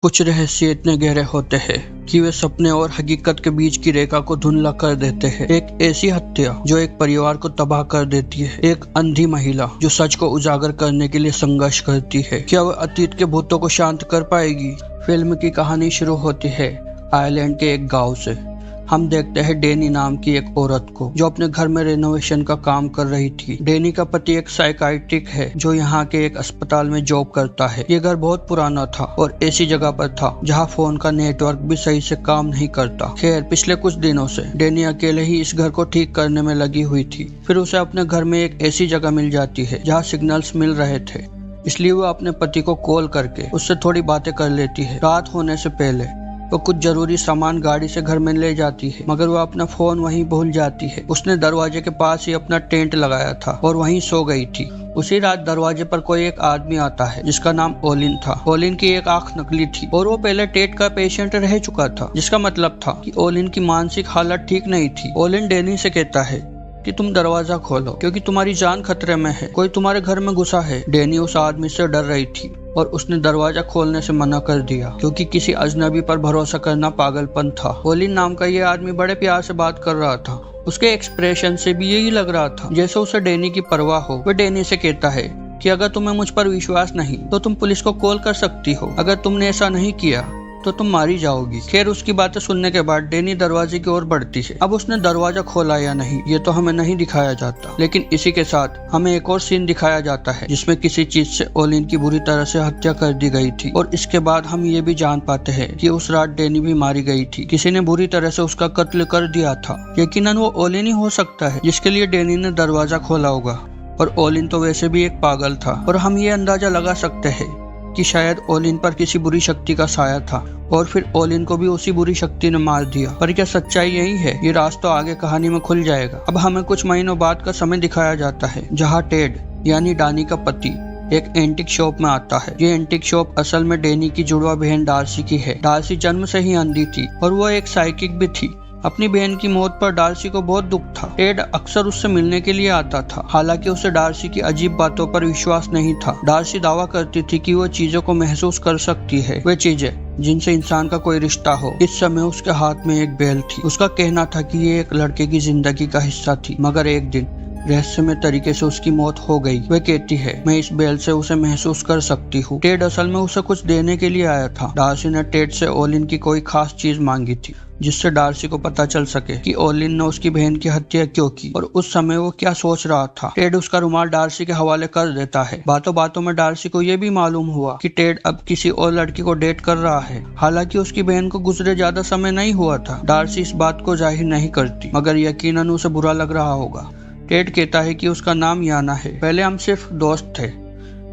कुछ रहस्य इतने गहरे होते हैं कि वे सपने और हकीकत के बीच की रेखा को धुंधला कर देते हैं। एक ऐसी हत्या जो एक परिवार को तबाह कर देती है, एक अंधी महिला जो सच को उजागर करने के लिए संघर्ष करती है। क्या वह अतीत के भूतों को शांत कर पाएगी? फिल्म की कहानी शुरू होती है आयरलैंड के एक गांव से। हम देखते हैं डेनी नाम की एक औरत को जो अपने घर में रेनोवेशन का काम कर रही थी। डेनी का पति एक साइकाइट्रिक है जो यहाँ के एक अस्पताल में जॉब करता है। ये घर बहुत पुराना था और ऐसी जगह पर था जहाँ फोन का नेटवर्क भी सही से काम नहीं करता। खैर, पिछले कुछ दिनों से डेनी अकेले ही इस घर को ठीक करने में लगी हुई थी। फिर उसे अपने घर में एक ऐसी जगह मिल जाती है जहाँ सिग्नल्स मिल रहे थे, इसलिए वो अपने पति को कॉल करके उससे थोड़ी बातें कर लेती है। रात होने से पहले वो कुछ जरूरी सामान गाड़ी से घर में ले जाती है, मगर वो अपना फोन वहीं भूल जाती है। उसने दरवाजे के पास ही अपना टेंट लगाया था और वहीं सो गई थी। उसी रात दरवाजे पर कोई एक आदमी आता है जिसका नाम ओलिन था। ओलिन की एक आंख नकली थी और वो पहले टेट का पेशेंट रह चुका था, जिसका मतलब था कि ओलिन की मानसिक हालत ठीक नहीं थी। ओलिन डेनी से कहता है कि तुम दरवाजा खोलो क्योंकि तुम्हारी जान खतरे में है, कोई तुम्हारे घर में घुसा है। डेनी उस आदमी से डर रही थी और उसने दरवाजा खोलने से मना कर दिया क्योंकि किसी अजनबी पर भरोसा करना पागलपन था। ओलिन नाम का ये आदमी बड़े प्यार से बात कर रहा था। उसके एक्सप्रेशन से भी यही लग रहा था जैसे उसे डेनी की परवाह हो। वह डेनी से कहता है कि अगर तुम्हें मुझ पर विश्वास नहीं तो तुम पुलिस को कॉल कर सकती हो, अगर तुमने ऐसा नहीं किया तो तुम मारी जाओगी। खैर, उसकी बातें सुनने के बाद डेनी दरवाजे की ओर बढ़ती है। अब उसने दरवाजा खोला या नहीं ये तो हमें नहीं दिखाया जाता, लेकिन इसी के साथ हमें एक और सीन दिखाया जाता है जिसमें किसी चीज से ओलिन की बुरी तरह से हत्या कर दी गई थी। और इसके बाद हम ये भी जान पाते हैं कि उस रात डेनी भी मारी गई थी। किसी ने बुरी तरह से उसका कत्ल कर दिया था। यकीनन वो ओलिन ही हो सकता है जिसके लिए डेनी ने दरवाजा खोला होगा। और ओलिन तो वैसे भी एक पागल था और हम ये अंदाजा लगा सकते हैं कि शायद ओलिन पर किसी बुरी शक्ति का साया था और फिर ओलिन को भी उसी बुरी शक्ति ने मार दिया। पर क्या सच्चाई यही है? ये राज तो आगे कहानी में खुल जाएगा। अब हमें कुछ महीनों बाद का समय दिखाया जाता है जहाँ टेड यानी डानी का पति एक एंटिक शॉप में आता है। ये एंटिक शॉप असल में डेनी की जुड़वा बहन डार्सी की है। डार्सी जन्म से ही अंधी थी और वो एक साइकिक भी थी। अपनी बहन की मौत पर डार्सी को बहुत दुख था। टेड अक्सर उससे मिलने के लिए आता था, हालांकि उसे डार्सी की अजीब बातों पर विश्वास नहीं था। डार्सी दावा करती थी कि वो चीजों को महसूस कर सकती है, वे चीजें जिनसे इंसान का कोई रिश्ता हो। इस समय उसके हाथ में एक बेल थी। उसका कहना था कि ये एक लड़के की जिंदगी का हिस्सा थी, मगर एक दिन रहस्यमय तरीके से उसकी मौत हो गई। वह कहती है मैं इस बेल से उसे महसूस कर सकती हूँ। टेड असल में उसे कुछ देने के लिए आया था। डार्सी ने टेड से ओलिन की कोई खास चीज मांगी थी जिससे डार्सी को पता चल सके कि ओलिन ने उसकी बहन की हत्या क्यों की और उस समय वो क्या सोच रहा था। टेड उसका रुमाल डार्सी के हवाले कर देता है। बातों बातों में डार्सी को यह भी मालूम हुआ कि टेड अब किसी और लड़की को डेट कर रहा है। हालांकि उसकी बहन को गुजरे ज्यादा समय नहीं हुआ था। डार्सी इस बात को जाहिर नहीं करती, मगर यकीनन उसे बुरा लग रहा होगा। टेड कहता है कि उसका नाम याना है। पहले हम सिर्फ दोस्त थे,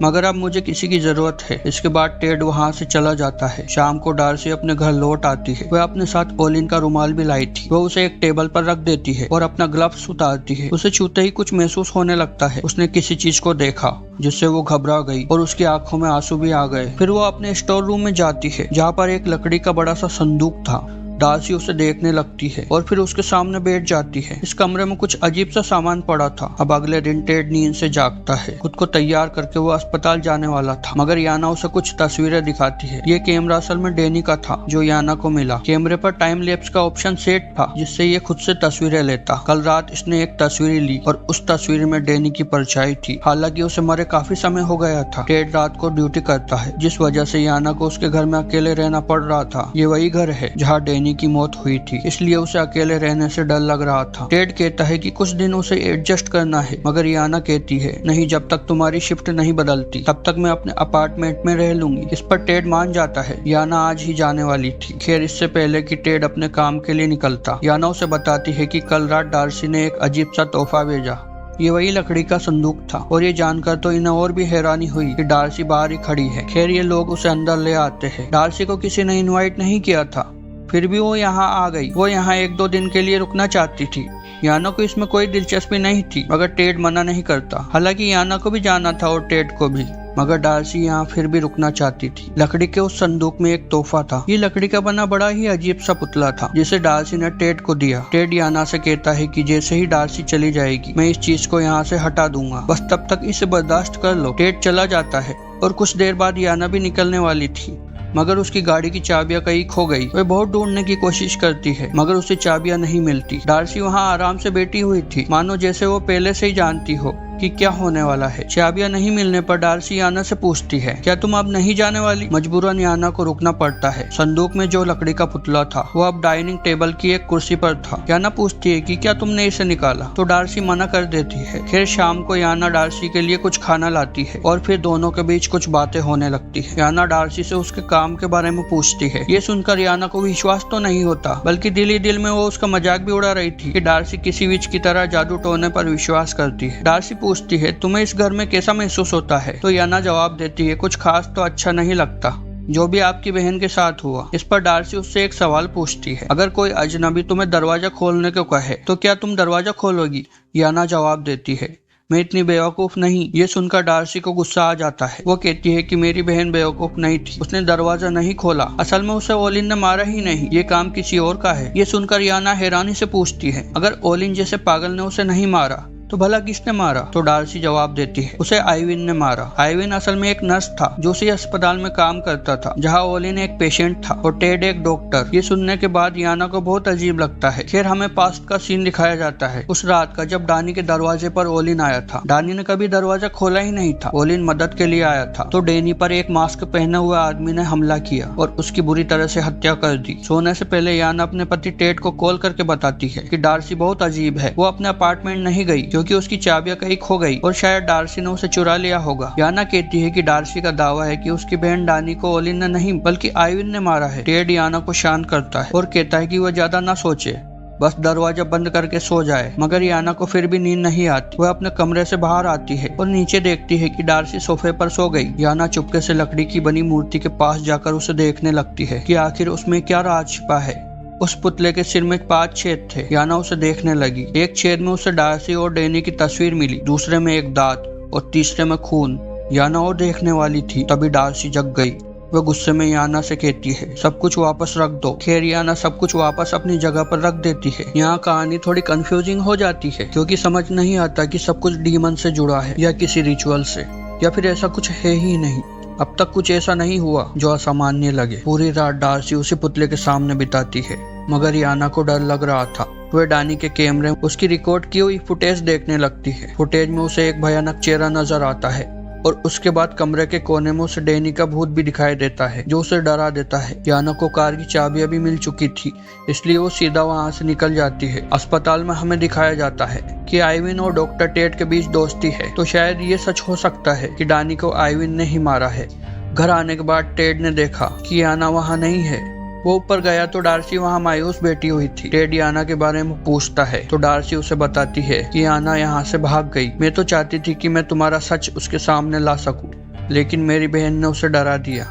मगर अब मुझे किसी की जरूरत है। इसके बाद टेड वहाँ से चला जाता है। शाम को डार्सी अपने घर लौट आती है। वह अपने साथ ओलिन का रुमाल भी लाई थी। वह उसे एक टेबल पर रख देती है और अपना ग्लव्स उतारती है। उसे छूते ही कुछ महसूस होने लगता है। उसने किसी चीज को देखा जिससे वो घबरा गई और उसकी आंखों में आंसू भी आ गए। फिर वो अपने स्टोर रूम में जाती है जहाँ पर एक लकड़ी का बड़ा सा संदूक था। डार्सी उसे देखने लगती है और फिर उसके सामने बैठ जाती है। इस कमरे में कुछ अजीब सा सामान पड़ा था। अब अगले दिन टेड नींद से जागता है। खुद को तैयार करके वो अस्पताल जाने वाला था, मगर याना उसे कुछ तस्वीरें दिखाती है। ये कैमरा असल में डेनी का था जो याना को मिला। कैमरे पर टाइम लैप्स का ऑप्शन सेट था जिससे ये खुद से तस्वीरें लेता। कल रात इसने एक तस्वीर ली और उस तस्वीर में डेनी की परछाई थी। हालांकि उसे मरे काफी समय हो गया था। टेड रात को ड्यूटी करता है जिस वजह से याना को उसके घर में अकेले रहना पड़ रहा था। ये वही घर है जहाँ डेनी की मौत हुई थी, इसलिए उसे अकेले रहने से डर लग रहा था। टेड कहता है कि कुछ दिन उसे एडजस्ट करना है, मगर याना कहती है नहीं, जब तक तुम्हारी शिफ्ट नहीं बदलती तब तक मैं अपने अपार्टमेंट में रह लूंगी। इस पर टेड मान जाता है। याना आज ही जाने वाली थी। खैर, इससे पहले कि टेड अपने काम के लिए निकलता, याना उसे बताती है कि कल रात डार्सी ने एक अजीब सा तोहफा भेजा। ये वही लकड़ी का संदूक था और ये जानकर तो इन्हें और भी हैरानी हुई कि डार्सी बाहर ही खड़ी है। खैर, ये लोग उसे अंदर ले आते हैं। डार्सी को किसी ने इनवाइट नहीं किया था, फिर भी वो यहाँ आ गई। वो यहाँ 1-2 दिन के लिए रुकना चाहती थी। याना को इसमें कोई दिलचस्पी नहीं थी, मगर टेड मना नहीं करता। हालांकि याना को भी जाना था और टेड को भी, मगर डार्सी यहाँ फिर भी रुकना चाहती थी। लकड़ी के उस संदूक में एक तोहफा था। ये लकड़ी का बना बड़ा ही अजीब सा पुतला था जिसे डार्सी ने टेड को दिया। टेड याना से कहता है कि जैसे ही डार्सी चली जाएगी मैं इस चीज को यहाँ से हटा दूंगा, बस तब तक इसे बर्दाश्त कर लो। टेड चला जाता है और कुछ देर बाद याना भी निकलने वाली थी। मगर उसकी गाड़ी की चाबियां कहीं खो गई। वह बहुत ढूंढने की कोशिश करती है मगर उसे चाबियां नहीं मिलती। डार्सी वहाँ आराम से बैठी हुई थी, मानो जैसे वो पहले से ही जानती हो कि क्या होने वाला है। चाबियां नहीं मिलने पर डार्सी याना से पूछती है, क्या तुम अब नहीं जाने वाली? मजबूरन याना को रुकना पड़ता है। संदूक में जो लकड़ी का पुतला था वो अब डाइनिंग टेबल की एक कुर्सी पर था। याना पूछती है कि क्या तुमने इसे निकाला, तो डार्सी मना कर देती है। फिर शाम को याना डार्सी के लिए कुछ खाना लाती है और फिर दोनों के बीच कुछ बातें होने लगती है। याना डार्सी से उसके काम के बारे में पूछती है। ये सुनकर याना को विश्वास तो नहीं होता, बल्कि दिल ही दिल में वो उसका मजाक भी उड़ा रही थी कि डार्सी किसी विच की तरह जादू टोने पर विश्वास करती है। डार्सी पूछती है, तुम्हें इस घर में कैसा महसूस होता है? तो याना जवाब देती है, कुछ खास तो अच्छा नहीं लगता, जो भी आपकी बहन के साथ हुआ। इस पर डार्सी उससे एक सवाल पूछती है, अगर कोई अजनबी तुम्हें दरवाजा खोलने को कहे तो क्या तुम दरवाजा खोलोगी? याना जवाब देती है, मैं इतनी बेवकूफ नहीं। ये सुनकर डार्सी को गुस्सा आ जाता है। वो कहती है कि मेरी बहन बेवकूफ नहीं थी, उसने दरवाजा नहीं खोला, असल में उसे ओलिन ने मारा ही नहीं, ये काम किसी और का है। ये सुनकर याना हैरानी से पूछती है, अगर ओलिन जैसे पागल ने उसे नहीं मारा तो भला किसने मारा? तो डार्सी जवाब देती है, उसे आइविन ने मारा। आइविन असल में एक नर्स था जो उसी अस्पताल में काम करता था जहां ओलिन एक पेशेंट था और टेड एक डॉक्टर। ये सुनने के बाद याना को बहुत अजीब लगता है। फिर हमें पास्ट का सीन दिखाया जाता है, उस रात का जब डानी के दरवाजे पर ओलिन आया था। डानी ने कभी दरवाजा खोला ही नहीं था। ओलिन मदद के लिए आया था तो डेनी पर एक मास्क पहने हुए आदमी ने हमला किया और उसकी बुरी तरह से हत्या कर दी। सोने से पहले याना अपने पति टेड को कॉल करके बताती है कि डार्सी बहुत अजीब है। वो अपने अपार्टमेंट नहीं गई क्योंकि उसकी चाबियां कहीं खो गई और शायद डार्सी ने उसे चुरा लिया होगा। याना कहती है कि डार्सी का दावा है कि उसकी बहन डानी को ओलिन ने नहीं बल्कि आइविन ने मारा है। टेड याना को शांत करता है और कहता है कि वह ज्यादा ना सोचे, बस दरवाजा बंद करके सो जाए। मगर याना को फिर भी नींद नहीं आती। वह अपने कमरे से बाहर आती है और नीचे देखती है कि डार्सी सोफे पर सो गई। याना चुपके से लकड़ी की बनी मूर्ति के पास जाकर उसे देखने लगती है कि आखिर उसमें क्या राज छिपा है। उस पुतले के सिर में 5 छेद थे। याना उसे देखने लगी। एक छेद में उसे डार्सी और डेनी की तस्वीर मिली, दूसरे में एक दांत और तीसरे में खून। याना और देखने वाली थी, तभी डार्सी जग गई। वह गुस्से में याना से कहती है, सब कुछ वापस रख दो। खैर याना सब कुछ वापस अपनी जगह पर रख देती है। यहाँ कहानी थोड़ी कंफ्यूजिंग हो जाती है क्योंकि समझ नहीं आता कि सब कुछ डीमन से जुड़ा है या किसी रिचुअल से, या फिर ऐसा कुछ है ही नहीं। अब तक कुछ ऐसा नहीं हुआ जो असामान्य लगे। पूरी रात डार्सी उसी पुतले के सामने बिताती है मगर याना को डर लग रहा था। वह डानी के कैमरे में उसकी रिकॉर्ड की हुई फुटेज देखने लगती है। फुटेज में उसे एक भयानक चेहरा नजर आता है और उसके बाद कमरे के कोने में उसे डेनी का भूत भी दिखाई देता है जो उसे डरा देता है। याना को कार की चाबियां भी मिल चुकी थी, इसलिए वो सीधा वहां से निकल जाती है। अस्पताल में हमें दिखाया जाता है कि आइविन और डॉक्टर टेड के बीच दोस्ती है, तो शायद ये सच हो सकता है कि डानी को आइविन ने ही मारा है। घर आने के बाद टेड ने देखा कि याना वहाँ नहीं है। वो ऊपर गया तो डार्सी वहाँ मायूस बैठी हुई थी। टेड याना के बारे में पूछता है तो डार्सी उसे बताती है कि याना यहाँ से भाग गई। मैं तो चाहती थी कि मैं तुम्हारा सच उसके सामने ला सकूं, लेकिन मेरी बहन ने उसे डरा दिया।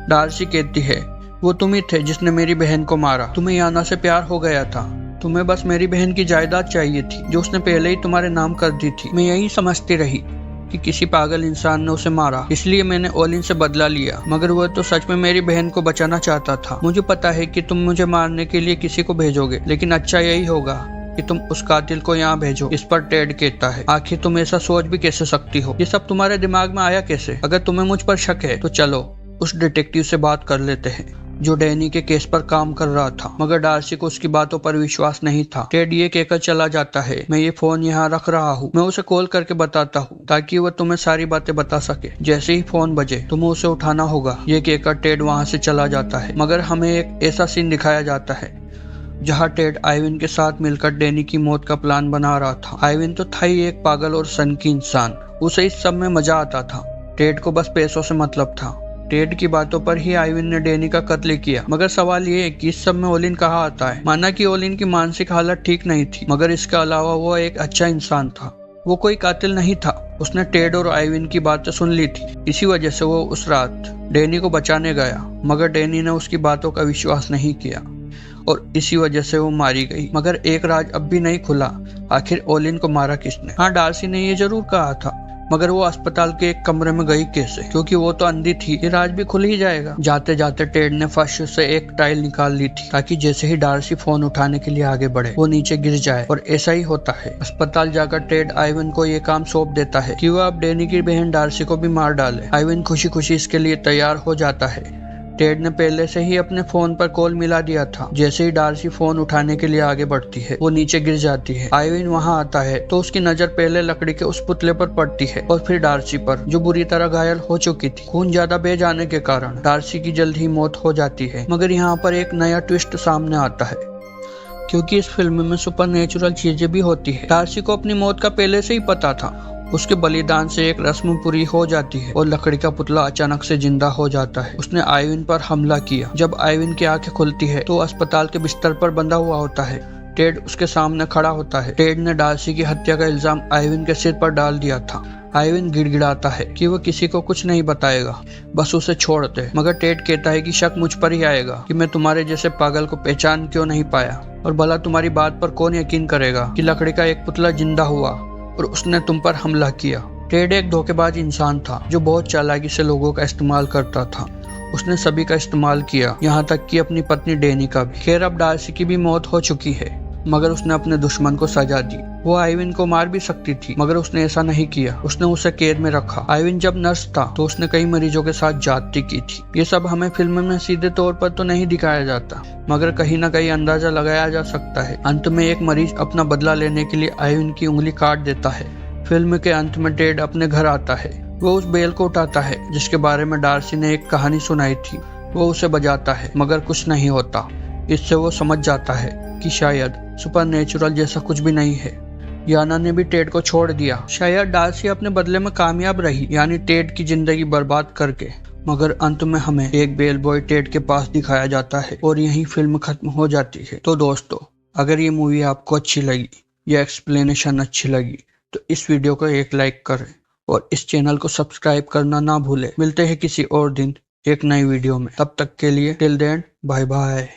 डार्सी कहती है, वो तुम ही थे जिसने मेरी बहन को मारा। तुम्हें याना से प्यार हो गया था, तुम्हें बस मेरी बहन की जायदाद चाहिए थी जो उसने पहले ही तुम्हारे नाम कर दी थी। मैं यही समझती रही कि किसी पागल इंसान ने उसे मारा, इसलिए मैंने ओलिन से बदला लिया, मगर वह तो सच में मेरी बहन को बचाना चाहता था। मुझे पता है कि तुम मुझे मारने के लिए किसी को भेजोगे, लेकिन अच्छा यही होगा कि तुम उस कातिल को यहाँ भेजो। इस पर टेड कहता है, आखिर तुम ऐसा सोच भी कैसे सकती हो? ये सब तुम्हारे दिमाग में आया कैसे? अगर तुम्हें मुझ पर शक है तो चलो उस डिटेक्टिव से बात कर लेते हैं जो डैनी के केस पर काम कर रहा था। मगर डार्सी को उसकी बातों पर विश्वास नहीं था। टेड ये कहकर चला जाता है, मैं ये फोन यहाँ रख रहा हूँ, मैं उसे कॉल करके बताता हूँ ताकि वह तुम्हें सारी बातें बता सके। जैसे ही फोन बजे तुम्हें उसे उठाना होगा। ये कहकर टेड वहाँ से चला जाता है। मगर हमें एक ऐसा सीन दिखाया जाता है जहाँ टेड आइविन के साथ मिलकर डैनी की मौत का प्लान बना रहा था। आइविन तो था ही एक पागल और सनकी इंसान, उसे इस सब में मजा आता था। टेड को बस पैसों से मतलब था। टेड की बातों पर ही आइविन ने डैनी का कत्ल किया। मगर सवाल ये है कि इस सब में ओलिन कहाँ आता है? माना कि ओलिन की मानसिक हालत ठीक नहीं थी, मगर इसके अलावा वो एक अच्छा इंसान था। वो कोई कातिल नहीं था। उसने टेड और आइविन की बातें सुन ली थी, इसी वजह से वो उस रात डैनी को बचाने गया। मगर डैनी ने उसकी बातों का विश्वास नहीं किया और इसी वजह से वो मारी गई। मगर एक राज अब भी नहीं खुला, आखिर ओलिन को मारा किसने? हाँ, डार्सी ने ये जरूर कहा था, मगर वो अस्पताल के एक कमरे में गई कैसे? क्योंकि वो तो अंधी थी। ये राज भी खुल ही जाएगा। जाते जाते टेड ने फर्श से एक टाइल निकाल ली थी ताकि जैसे ही डार्सी फोन उठाने के लिए आगे बढ़े वो नीचे गिर जाए, और ऐसा ही होता है। अस्पताल जाकर टेड आइविन को ये काम सौंप देता है कि वह अब डैनी की बहन डार्सी को भी मार डाले। आइविन खुशी खुशी इसके लिए तैयार हो जाता है। टेड ने पहले से ही अपने फोन पर कॉल मिला दिया था। जैसे ही डार्सी फोन उठाने के लिए आगे बढ़ती है, वो नीचे गिर जाती है। आइविन वहां आता है तो उसकी नजर पहले लकड़ी के उस पुतले पर पड़ती है और फिर डार्सी पर, जो बुरी तरह घायल हो चुकी थी। खून ज्यादा बह जाने के कारण डार्सी की जल्द ही मौत हो जाती है। मगर यहाँ पर एक नया ट्विस्ट सामने आता है, क्योंकि इस फिल्म में सुपरनेचुरल चीजें भी होती है। डार्सी को अपनी मौत का पहले से ही पता था। उसके बलिदान से एक रस्म पूरी हो जाती है और लकड़ी का पुतला अचानक से जिंदा हो जाता है। उसने आइविन पर हमला किया। जब आइविन की आंखें खुलती है तो अस्पताल के बिस्तर पर बंधा हुआ होता है। टेड उसके सामने खड़ा होता है। टेड ने डार्सी की हत्या का इल्जाम आइविन के सिर पर डाल दिया था। आइविन गिड़गिड़ाता है कि वो किसी को कुछ नहीं बताएगा, बस उसे छोड़ दे। मगर टेड कहता है कि शक मुझ पर ही आएगा कि मैं तुम्हारे जैसे पागल को पहचान क्यों नहीं पाया, और भला तुम्हारी बात पर कौन यकीन करेगा कि लकड़ी का एक पुतला जिंदा हुआ और उसने तुम पर हमला किया। टेड एक धोखेबाज इंसान था जो बहुत चालाकी से लोगों का इस्तेमाल करता था। उसने सभी का इस्तेमाल किया, यहाँ तक कि अपनी पत्नी डैनी का भी। खैर, अब डार्सी की भी मौत हो चुकी है, मगर उसने अपने दुश्मन को सजा दी। वो आइविन को मार भी सकती थी, मगर उसने ऐसा नहीं किया। उसने उसे कैद में रखा। आइविन जब नर्स था तो उसने कई मरीजों के साथ ज्यादती की थी। ये सब हमें फिल्म में सीधे तौर पर तो नहीं दिखाया जाता, मगर कहीं ना कहीं अंदाजा लगाया जा सकता है। अंत में एक मरीज अपना बदला लेने के लिए आइविन की उंगली काट देता है। फिल्म के अंत में टेड अपने घर आता है। वो उस बेल को उठाता है जिसके बारे में डार्सी ने एक कहानी सुनाई थी। वो उसे बजाता है, मगर कुछ नहीं होता। इससे वो समझ जाता है कि शायद सुपरनेचुरल जैसा कुछ भी नहीं है। याना ने भी टेड को छोड़ दिया। शायद डार्सी अपने बदले में कामयाब रही, यानी टेड की जिंदगी बर्बाद करके। मगर अंत में हमें एक बेल बॉय टेड के पास दिखाया जाता है और यही फिल्म खत्म हो जाती है। तो दोस्तों, अगर ये मूवी आपको अच्छी लगी या एक्सप्लेनेशन अच्छी लगी तो इस वीडियो को एक लाइक करें और इस चैनल को सब्सक्राइब करना ना भूलें। मिलते हैं किसी और दिन एक नई वीडियो में। तब तक के लिए टिल देन बाय बाय।